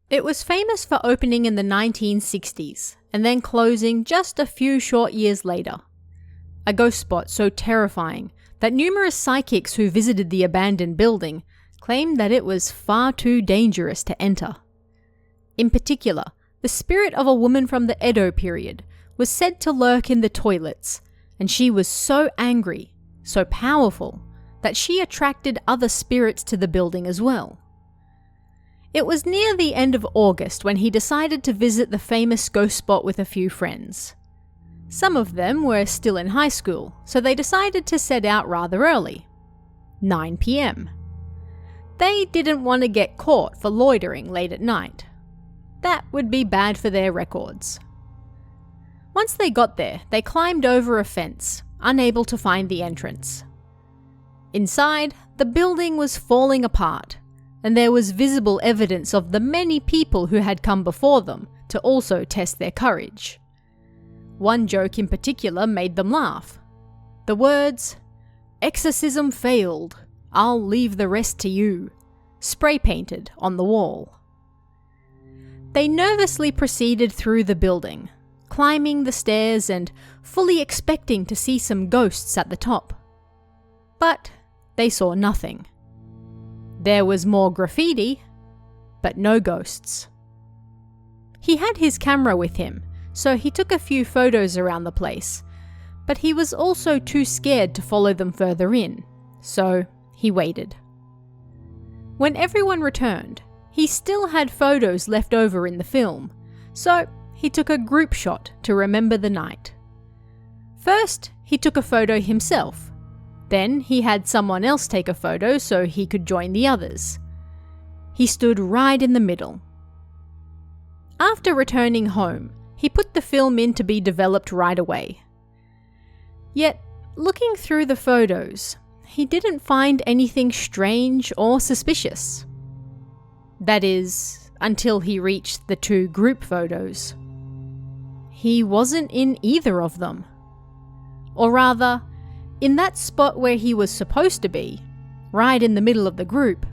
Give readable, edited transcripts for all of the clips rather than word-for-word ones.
It was famous for opening in the 1960s and then closing just a few short years later. A ghost spot so terrifying that numerous psychics who visited the abandoned building claimed that it was far too dangerous to enter. In particular, the spirit of a woman from the Edo period was said to lurk in the toilets, and she was so angry, so powerful, that she attracted other spirits to the building as well. It was near the end of August when he decided to visit the famous ghost spot with a few friends. Some of them were still in high school, so they decided to set out rather early, 9 p.m. They didn't want to get caught for loitering late at night. That would be bad for their records. Once they got there, they climbed over a fence, unable to find the entrance. Inside, the building was falling apart, and there was visible evidence of the many people who had come before them to also test their courage. One joke in particular made them laugh. The words, "Exorcism failed, I'll leave the rest to you," spray painted on the wall. They nervously proceeded through the building, climbing the stairs and fully expecting to see some ghosts at the top. But they saw nothing. There was more graffiti, but no ghosts. He had his camera with him, so he took a few photos around the place, but he was also too scared to follow them further in, so he waited. When everyone returned, he still had photos left over in the film, so he took a group shot to remember the night. First, he took a photo himself. Then he had someone else take a photo so he could join the others. He stood right in the middle. After returning home, he put the film in to be developed right away. Yet, looking through the photos, he didn't find anything strange or suspicious. That is, until he reached the 2 group photos. He wasn't in either of them. Or rather, in that spot where he was supposed to be, right in the middle of the group,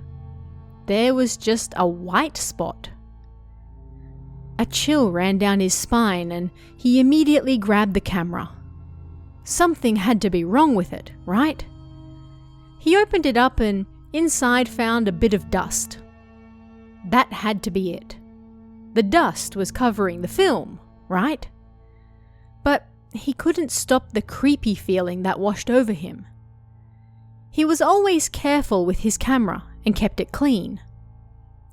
there was just a white spot. A chill ran down his spine and he immediately grabbed the camera. Something had to be wrong with it, right? He opened it up and inside found a bit of dust. That had to be it. The dust was covering the film, right? But he couldn't stop the creepy feeling that washed over him. He was always careful with his camera and kept it clean.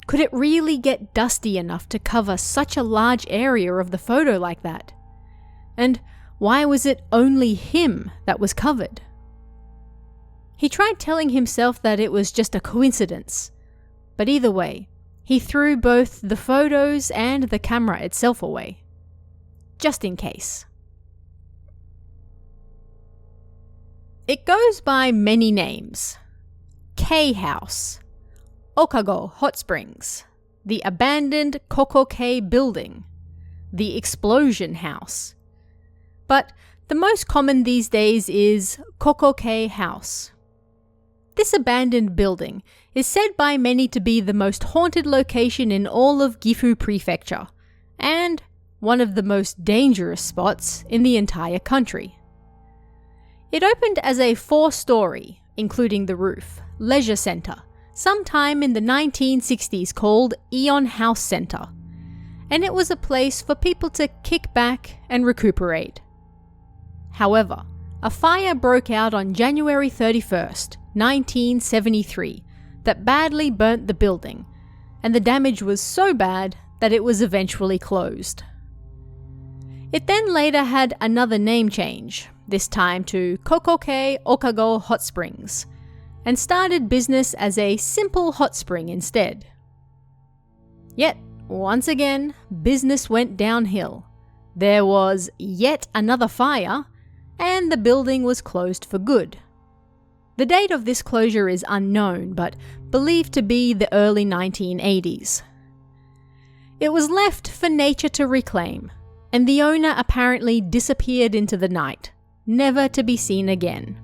Could it really get dusty enough to cover such a large area of the photo like that? And why was it only him that was covered? He tried telling himself that it was just a coincidence, but either way, he threw both the photos and the camera itself away, just in case. It goes by many names. K-House, Okago Hot Springs, the abandoned Kokokei building, the Explosion House. But the most common these days is Kokokei House. This abandoned building is said by many to be the most haunted location in all of Gifu Prefecture, and one of the most dangerous spots in the entire country. It opened as a 4-story, including the roof, leisure center, sometime in the 1960s called Eon House Center, and it was a place for people to kick back and recuperate. However, a fire broke out on January 31st, 1973, that badly burnt the building, and the damage was so bad that it was eventually closed. It then later had another name change, this time to Kokokei Okago Hot Springs, and started business as a simple hot spring instead. Yet, once again, business went downhill. There was yet another fire, and the building was closed for good. The date of this closure is unknown, but believed to be the early 1980s. It was left for nature to reclaim, and the owner apparently disappeared into the night, never to be seen again.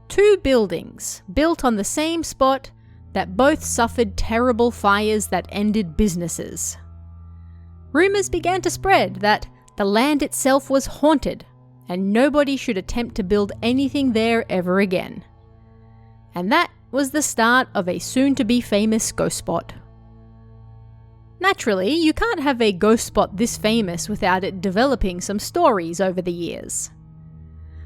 2 buildings, built on the same spot, that both suffered terrible fires that ended businesses. Rumors began to spread that the land itself was haunted and nobody should attempt to build anything there ever again. And that was the start of a soon-to-be famous ghost spot. Naturally, you can't have a ghost spot this famous without it developing some stories over the years.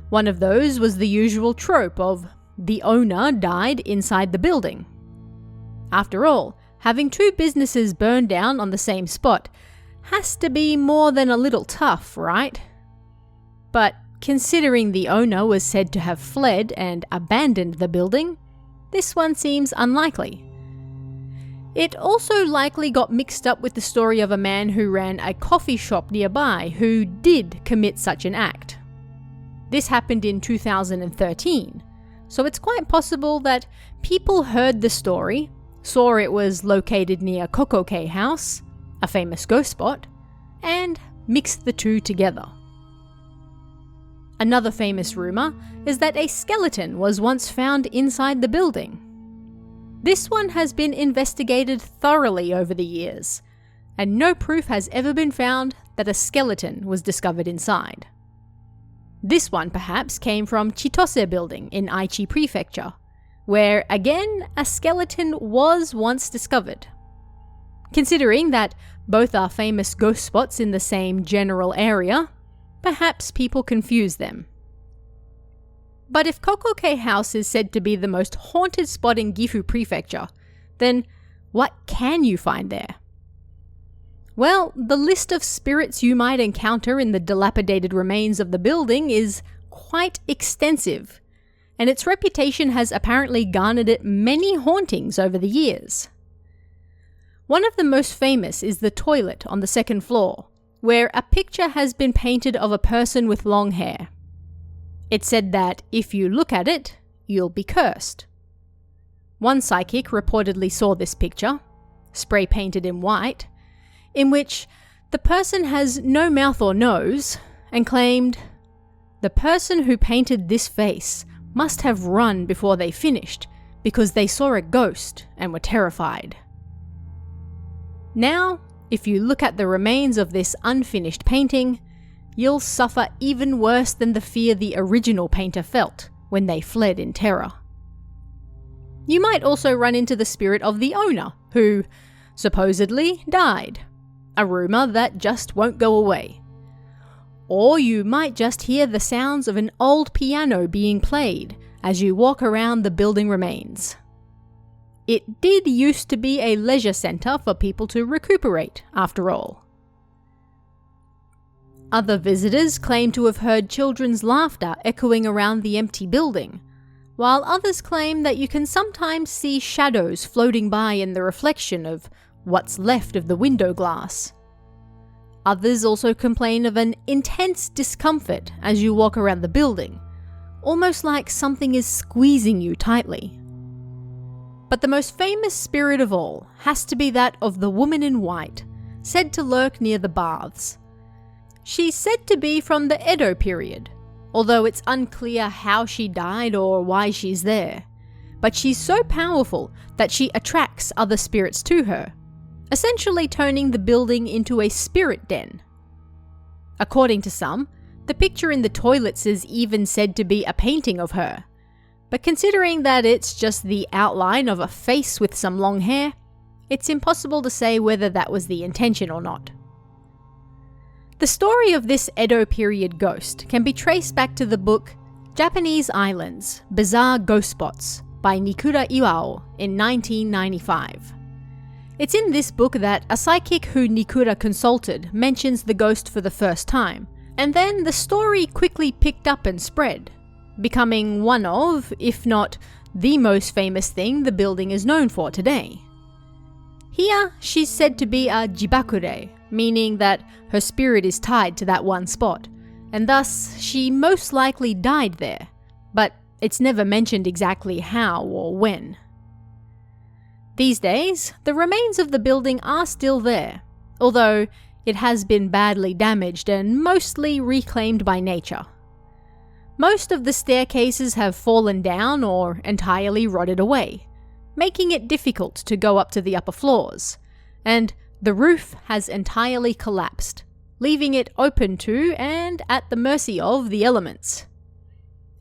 One of those was the usual trope of the owner died inside the building. After all, having two businesses burn down on the same spot has to be more than a little tough, right? But considering the owner was said to have fled and abandoned the building, this one seems unlikely. It also likely got mixed up with the story of a man who ran a coffee shop nearby who did commit such an act. This happened in 2013, so it's quite possible that people heard the story, saw it was located near Kokoke House, a famous ghost spot, and mixed the two together. Another famous rumor is that a skeleton was once found inside the building. This one has been investigated thoroughly over the years, and no proof has ever been found that a skeleton was discovered inside. This one perhaps came from Chitose Building in Aichi Prefecture, where again a skeleton was once discovered. Considering that both are famous ghost spots in the same general area, perhaps people confuse them. But if Kokoke House is said to be the most haunted spot in Gifu Prefecture, then what can you find there? Well, the list of spirits you might encounter in the dilapidated remains of the building is quite extensive, and its reputation has apparently garnered it many hauntings over the years. One of the most famous is the toilet on the second floor, where a picture has been painted of a person with long hair. It's said that if you look at it, you'll be cursed. One psychic reportedly saw this picture, spray painted in white, in which the person has no mouth or nose, and claimed, "The person who painted this face must have run before they finished because they saw a ghost and were terrified." Now, if you look at the remains of this unfinished painting, you'll suffer even worse than the fear the original painter felt when they fled in terror. You might also run into the spirit of the owner, who supposedly died, a rumor that just won't go away. Or you might just hear the sounds of an old piano being played as you walk around the building remains. It did used to be a leisure centre for people to recuperate, after all. Other visitors claim to have heard children's laughter echoing around the empty building, while others claim that you can sometimes see shadows floating by in the reflection of what's left of the window glass. Others also complain of an intense discomfort as you walk around the building, almost like something is squeezing you tightly. But the most famous spirit of all has to be that of the woman in white, said to lurk near the baths. She's said to be from the Edo period, although it's unclear how she died or why she's there. But she's so powerful that she attracts other spirits to her, essentially turning the building into a spirit den. According to some, the picture in the toilets is even said to be a painting of her, but considering that it's just the outline of a face with some long hair, it's impossible to say whether that was the intention or not. The story of this Edo period ghost can be traced back to the book Japanese Islands, Bizarre Ghost Spots by Nikura Iwao in 1995. It's in this book that a psychic who Nikura consulted mentions the ghost for the first time, and then the story quickly picked up and spread, becoming one of, if not the most famous thing the building is known for today. Here, she's said to be a jibakure, meaning that her spirit is tied to that one spot, and thus she most likely died there, but it's never mentioned exactly how or when. These days, the remains of the building are still there, although it has been badly damaged and mostly reclaimed by nature. Most of the staircases have fallen down or entirely rotted away, making it difficult to go up to the upper floors, and the roof has entirely collapsed, leaving it open to and at the mercy of the elements.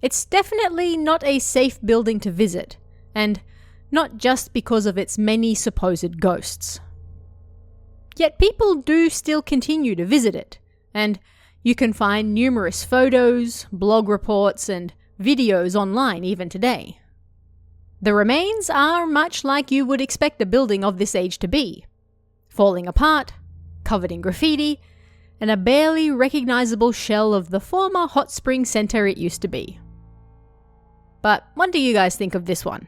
It's definitely not a safe building to visit, and not just because of its many supposed ghosts. Yet people do still continue to visit it, and you can find numerous photos, blog reports, and videos online even today. The remains are much like you would expect a building of this age to be: falling apart, covered in graffiti, and a barely recognizable shell of the former hot spring center it used to be. But what do you guys think of this one?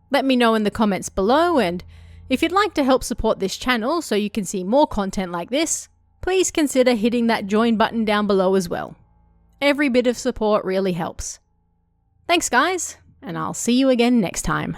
Let me know in the comments below, and if you'd like to help support this channel so you can see more content like this, please consider hitting that join button down below as well. Every bit of support really helps. Thanks guys, and I'll see you again next time.